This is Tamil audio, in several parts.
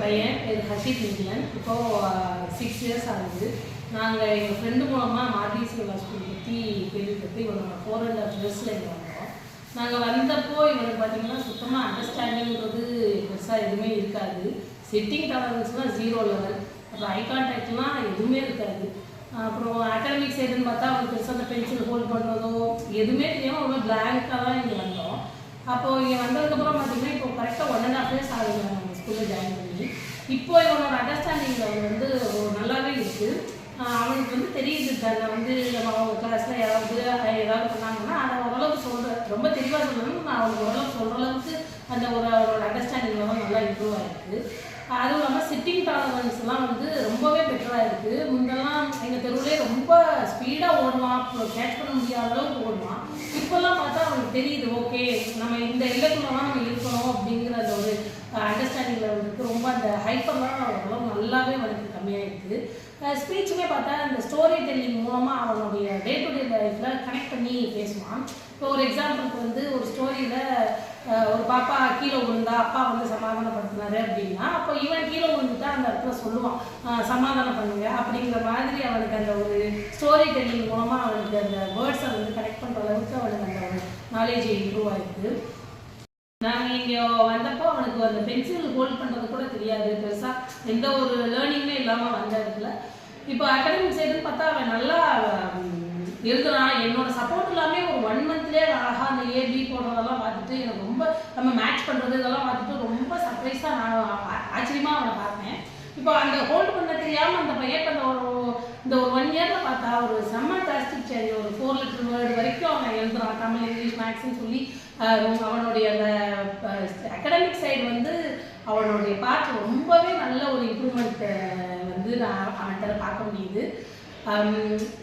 பையன் பேர் ஹர்ஷித் நிதிலன். இப்போது 6 இயர்ஸ் ஆகுது. நாங்கள் எங்கள் ஃப்ரெண்டு மூலமாக மார்டி சில்வா ஸ்கூல் பற்றி கேள்விப்பட்டு இவனோட 4.5 இயர்ஸில் இங்கே வந்தோம். நாங்கள் வந்தப்போ இவனுக்கு பார்த்தீங்கன்னா சுத்தமாக அண்டர்ஸ்டாண்டிங்கிறது பெருசாக எதுவுமே இருக்காது. சிட்டிங் டாலரன்ஸ்லாம் 0 லெவல். அப்புறம் ஐ கான்டாக்ட்லாம் எதுவுமே இருக்காது. அப்புறம் அகாடமிக் சைடுன்னு பார்த்தா அவனுக்கு பெருசாக அந்த பென்சில் ஹோல்ட் பண்ணுறதோ எதுவுமே தெரியாமல் ரொம்ப பிளாங்காக தான் இங்கே வந்தோம். அப்போது இங்கே வந்ததுக்கப்புறம் பார்த்தீங்கன்னா இப்போ கரெக்டாக 1.5 இயர்ஸ் ஆகுது நாங்கள் ஸ்கூலில் ஜாயின் பண்ணி. இப்போ இவனோட அண்டர்ஸ்டாண்டிங்கில் வந்து நல்லாவே இருக்குது. அவனுக்கு வந்து தெரியுது அதில் வந்து நம்ம அவங்க கிளாஸில் ஏதாவது பண்ணாங்கன்னா அதை ஓரளவுக்கு சொல்கிறேன், ரொம்ப தெளிவாக சொல்லணும்னு நான் அவனுக்கு ஓரளவுக்கு சொல்கிற அளவுக்கு அந்த அவனோட அண்டர்ஸ்டாண்டிங்கில் தான் நல்லா இம்ப்ரூவ் ஆகிருக்கு. அதுவும் இல்லாமல் சிட்டிங் டாலரன்ஸ்லாம் வந்து ரொம்பவே பெட்டராக இருக்குது. முன்னெல்லாம் எங்கள் தெருவிலே ரொம்ப ஸ்பீடாக ஓடுவான், கேட்ச் பண்ண முடியாத அளவுக்கு ஓடுவான். இப்போல்லாம் பார்த்தா அவனுக்கு தெரியுது, ஓகே நம்ம இந்த எல்லைக்குள்ளலாம் நம்ம இருக்கணும் அப்படிங்கிற அந்த ஒரு அண்டர்ஸ்டாண்டிங்கில் வந்துருக்கு. ரொம்ப அந்த ஹைப்பர்லாம் ஓரளவு நல்லாவே அவனுக்கு கம்மியாகிடுது. ஸ்பீச்சுமே பார்த்தா அந்த ஸ்டோரி டெல்லிங் மூலமாக அவனுடைய டே டு டே லைஃப்பில் கனெக்ட் பண்ணி பேசுவான். இப்போ ஒரு எக்ஸாம்பிளுக்கு வந்து ஒரு ஸ்டோரியில் ஒரு பாப்பா கீழே விழுந்தா அப்பா வந்து சமாதானப்படுத்தினாரு அப்படின்னா, அப்போ இவன் கீழே விழுந்துட்டா அந்த இடத்துல சொல்லுவான் சமாதானம் பண்ணுங்க அப்படிங்கிற மாதிரி அவனுக்கு அந்த ஒரு ஸ்டோரி டெல்லிங் மூலமாக அவனுக்கு அந்த வேர்ட்ஸை வந்து கனெக்ட் பண்ணுற அளவுக்கு அவனுக்கு அந்த ஒரு நாலேஜ் இம்ப்ரூவ் ஆகிருக்கு. நாங்கள் இங்கே வந்தப்போ அவனுக்கு அந்த பென்சில் ஹோல்ட் பண்ணுறது கூட தெரியாது, பெருசாக எந்த ஒரு லேர்னிங்குமே இல்லாமல் வந்த இடத்துல. இப்போ அகாடமிக் சைடுன்னு பார்த்தா அவன் நல்லா எழுதுறான். என்னோட சப்போர்ட் எல்லாமே ஒரு 1 மந்த்லேயே அழகாக அந்த ஏபி போடுறதெல்லாம் பார்த்துட்டு எனக்கு ரொம்ப நம்ம மேட்ச் பண்ணுறது இதெல்லாம் பார்த்துட்டு ரொம்ப சர்ப்ரைஸாக நான் ஆச்சரியமாக அவனை பார்த்தேன். இப்போ அந்த ஹோல்ட் பண்ண தெரியாமல் அந்த பையன் இப்போ இந்த ஒரு 1 இயரில் பார்த்தா ஒரு செம்ம டிராஸ்டிக் சேஞ்ச். ஒரு 4 லெட்டர் வேர்டு வரைக்கும் அவன் எழுதுறான், தமிழ் இங்கிலீஷ் மேக்ஸ்ன்னு சொல்லி. அவனுடைய அந்த அகாடமிக் சைடு வந்து அவனுடைய பார்ட் ரொம்பவே நல்ல ஒரு இம்ப்ரூவ்மெண்ட் வந்து நான் அவன்கிட்ட பார்க்க முடியுது.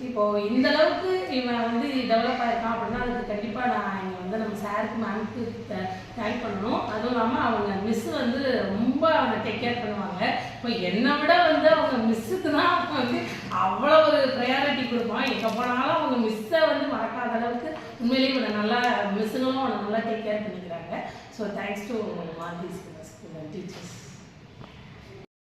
இப்போது இந்த அளவுக்கு இவன் வந்து டெவலப் ஆகிருக்கான் அப்படின்னா அதுக்கு கண்டிப்பாக நான் இங்கே வந்து நம்ம சாருக்கு மேம்க்கு தேங்க் பண்ணணும். அதுவும் இல்லாமல் அவங்க மிஸ்ஸு வந்து ரொம்ப அவனை டேக் கேர் பண்ணுவாங்க. இப்போ என்னை விட வந்து அவங்க மிஸ்ஸுக்கு தான் வந்து அவ்வளோ ஒரு ப்ரையாரிட்டி கொடுப்பான். எங்கே போனாலும் அவங்க மிஸ்ஸை வந்து மறக்காத அளவுக்கு உண்மையிலேயே இவனை நல்லா மிஸ்ஸுங்களும் அவனை நல்லா டேக் கேர் பண்ணிக்கிறாங்க. So thanks to Mardi school teachers.